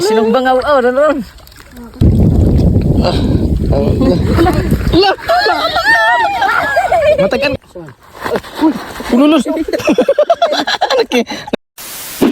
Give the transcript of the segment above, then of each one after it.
Sinong bangaw ron? Matagan. Ululus.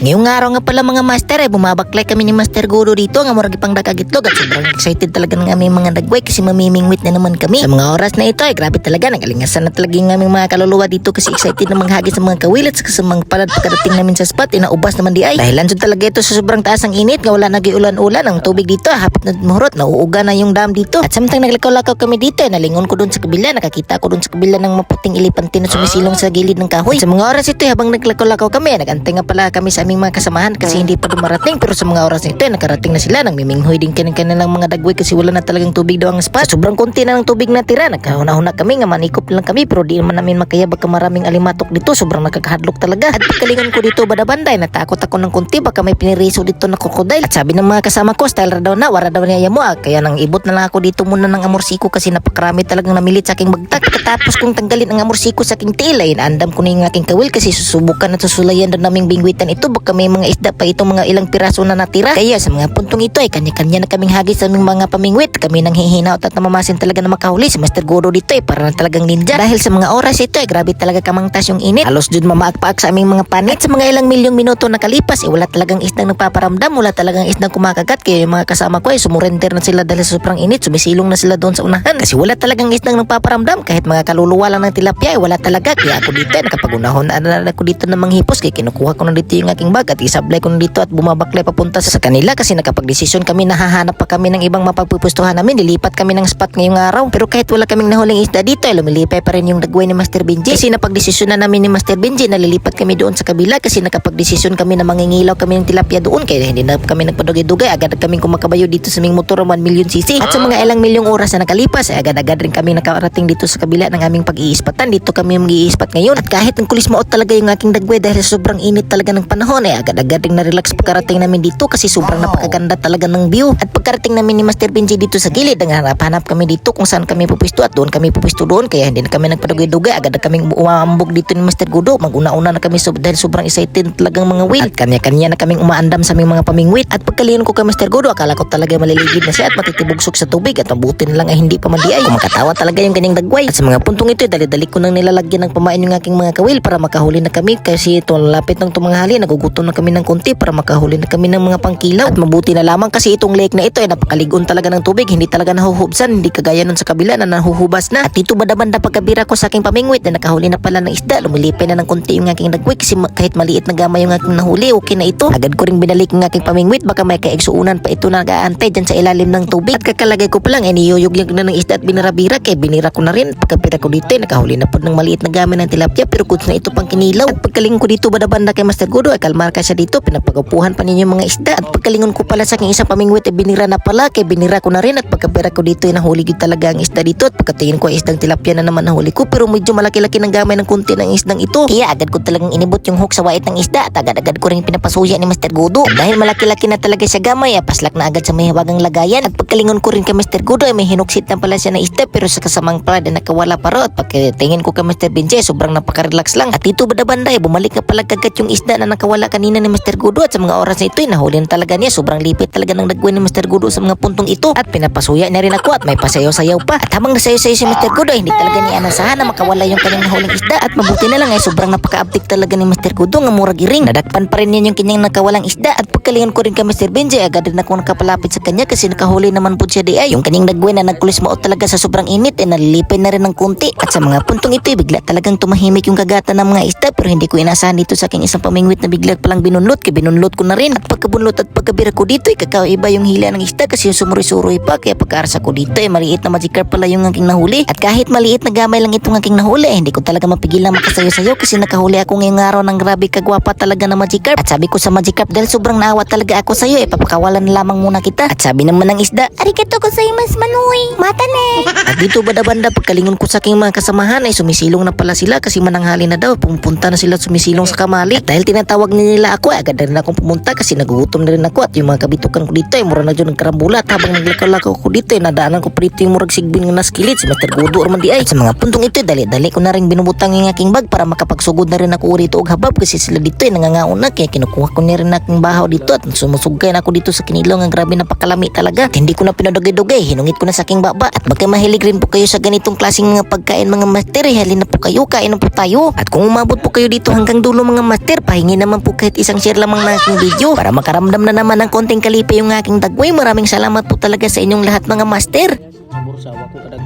Ngayong araw nga pala mga master bumabaklay kami ni Master Guro dito nga murag ipang dakagitlog at sobrang excited talaga ng aming mga dagway kasi mamimingwit na naman kami. Sa mga oras na ito grabe talaga nagalingasan na talaga yung aming mga kaluluwa dito kasi excited na manghagi sa mga kawilats kasi mga palad pagkarating namin sa spot inaubas naman di ay. Dahilan dyan talaga ito sa sobrang taas ng init nga wala nagiulan-ulan ang tubig dito hapit na mahurot nauuga na yung dam dito. At samtang naglakaw-lakaw kami dito nalingon ko doon sa kabila nakakita ko doon sa kabila ng maputing ilipante na sumisilong sa gilid ng kahoy. At sa mga oras ito habang naglakaw-lakaw kami nagantay nga pala kami sa aming mga kasamahan kasi hindi pa dumarating pero sa mga oras nito nakarating na sila nang miminghoy din kanilang mga dagway kasi wala na talagang tubig daw ang spot. Sobrang konti na ng tubig na tira nagkahuna-huna kami nga manikop lang kami pero di naman namin makaya baka maraming alimatok dito sobrang nakakahadlok talaga. At pagkalingan ko dito badabanday natakot ako ng konti baka may piniriso dito na krokodile at sabi ng mga kasama ko style daw na wara daw niya mo kaya nang ibot na lang ako dito muna ng amorsiko kasi napakarami talagang namilit sa aking bagtak. Katapos kong tanggalin ang amorsiko sa aking tila andam ko na yung aking kawil kasi susubukan at susulayan daw naming bingwitan ito baka may mga isda pa itong mga ilang piraso na natira. Kaya sa mga puntong ito ay kanya-kanya na kaming hagis sa aming mga pamingwit. Kami nang hihinaot at namamasin talaga na makahuli. Si Master Guro dito para na talagang ninja. Dahil sa mga oras ito grabe talaga kamangtas yung init. Halos dun mamaak-paak sa aming mga panit. Sa mga ilang milyong minuto nakalipas wala talagang isdang nagpaparamdam. Wala talagang isdang kumakagat. Kaya yung mga kasama ko sumurrender na sila dahil sa sobrang init. Sumisilong na sila doon sa unahan. Kasi wala talagang isdang nagpaparamdam. Kahit mga kaluluwa lang ng tilapia wala talaga. Kaya ako dito nakapagunahon na ako dito ng manghipos. Kaya kinukuha ko na dito yung aking bag at isablay ko na dito at bumabaklay papunta sa kanila kasi nakapag-desisyon kami na hahanap pa kami ng ibang mapagpupustuhan namin. Lilipat kami ng spot ngayong araw. Pero kahit wala kaming nahuling isda dito lumilipay pa rin yung dagway ni Master Benji. Kasi napag-desisyon na namin ni Master Benji na lilipat kami doon sa kabila kasi nakapag-desisyon kami na mangingilaw kami ng tilapia doon kaya hindi na kami nagpadugay-dugay. Agad kaming kumakabayo dito sa aming motor 1 million cc. At sa mga ilang milyong oras na nakalipas agad-agad rin kami nakarating dito sa kabila ng aming pag-iispatan. Dito kami mag-iispat ngayon. At kahit ang kulis maot talaga yung aking dagway dahil sobrang init talaga ng panahon agad-agad rin na-relax pagkarating namin dito kasi sobrang napakaganda talaga ng view. At pagkarating namin ni Master Benji dito sa gilid hanap kami dito kung saan kami pupisto at doon kami pupisto doon kaya hindi na kami nagpadugay-dugay agad na kaming umambog dito ni Master Gudo. Maguna-una na kami dahil sobrang excited talagang mga whale at kanya-kanya na kaming umaandam sa aming mga pamingwit. At pagkaliyon ko kay Master Gudo akala ko talaga maliligid na siya at matitibugsok sa tubig at mabuti na lang ay hindi pa mandiay. Kumakatawa talaga yung kanyang dagway. At sa mga puntong ito dali-dali ko nang nilalagyan ng pamain yung aking mga kawil para makahuli na kami kasi ito lapit ng tumanghali nagugutom na kami ng konti para makahuli na kami ng mga pangkilaw. At mabuti na lamang kasi itong lake na ito napakaligon talaga ng tubig hindi talaga nahuhubsan hindi kagaya nun sa kabila na nahuhubas na. At dito banda-banda pagkabira ko sa aking pamingwit na nakahuli na pala ng isda lumilipay na ng konti yung aking dagway kasi kahit maliit na gamay yung aking nahuli okay na ito. Agad ko ring binalik yung aking pamingwit baka may kaigsuunan pa ito na nag-aantay dyan sa ilalim ng tubig. At kakalagay ko pa lang niyuyog na ng isda at binirabira kaya binira ko na rin. Pagkabira ko dito nakahuli na po ng maliit na gamay ng tilapia pero kuts na ito pang kinilaw. At pagkalingon ko dito banda-banda kay Master Gudo kalmar ka siya dito pinapagapuhan pa ninyo mga isda. At pagkalingon ko pala sa aking isang pamingwit binira na pala kaya binira ko na rin. At pagkabira ko dito nahuli gid talaga ang isda dito at pagkatingin ko isdang tilapia na naman nahuli ko pero medyo malaki-laki ng gamay ng kunti ng isdang ito kaya agad ko talagang inibot yung hook sa wait ng isda at agad-agad ko rin pinapasuya ni Master Gudo. At dahil malaki-laki na talaga siya gamay paslak na agad sa may hiwagang lagayan. At pagkalingon ko rin kay Master Gudo may hinuksit na pala siya na isda pero sa kasamang pala nakawala pa ro. At pagkatingin ko kay Master Benji sobrang napaka-relax lang. At dito banda-banda bumalik na pala kagat yung isda na nakawala kanina ni Master Gudo. At sa mga oras na ito nahuli na talaga niya sobrang lipit talaga ng dagway ni Master Gudo sa mga puntong ito at pinapasuya na rin ako at may pasayaw-sayaw pa. At habang nasayaw-sayaw si Master Gudo hindi talaga niya anasahan na makawala yung kanyang nahuling isda. At mabuti na lang sobrang napaka-uptik talaga ni Master Gudo nga murag iring nadakpan pa rin niya yung kanyang nakawalang isda. At pagkalingon ko rin kay Master Benji agad rin ako nakapalapit sa kanya kasi nakahuli naman po siya di ay yung kanyang dagway na nagkulis maot talaga sa sobrang init nalilipay na rin ng kunti. At sa mga puntong ito bigla talagang tumahimik yung kagatan ng mga isda pero hindi ko inasahan dito sa aking isang pamingwit na bigla palang binunlot kaya binunlot ko na rin. At pagkabunlot at pagkabira ko dito kakaiba yung hila ng isda kasi yung sumuri-suroy pa kaya pagkaarsa ko dito maliit na magic carp pala yung aking nahuli. At kahit maliit na gamay lang itong aking nahuli hindi ko talaga mapigil na makasayo-sayo kasi nakahuli ako ngayong araw ng grabe kagwapa talaga na magic carp. At sabi ko sa magic carp dahil sobrang naawa talaga ako sa'yo papakawalan na lamang muna kita. At sabi naman ng isda arigato gozaimasu manuy mata ne. At dito banda-banda pagkalingon ko sa aking mga kasamahan ay sumisilong na pala sila kasi mananghali na daw pumunta na sila sumisilong sa kamali. At dahil tinatawag nila ako, agad na rin akong pumunta kasi nagugutom na rin ako at yung mga kabitukan ko dito ay mura na dyan nagkarambulat habang naglakaw-lakaw ko dito ay nadaanan ko pa dito yung murag sigbin nga naskilit si Mr. Godo or man di ay. At sa mga puntong ito ay dali-dali ko na rin binubutang yung aking bag para makapagsugod na rin ako rito og habab kasi sila dito ay nangangaon na kaya kinukuha ko na rin aking bahaw dito at sumusugay na ako dito sa kinilaw nga grabe napakalami talaga at hindi ko na pinadugay-dugay, hinungit ko na sa aking baba at baka mahilig rin po kayo sa ganitong klaseng mga pagkain mga master ay halina po kayo, kain na po tayo at kung umabot po kayo dito hanggang dulo mga master, pahingi naman po kahit isang share lamang na aking video para makaramdam na naman ng konting kalipay yung aking dagway. Maraming salamat po talaga sa inyong lahat mga master. Sa bursa, wako kadag.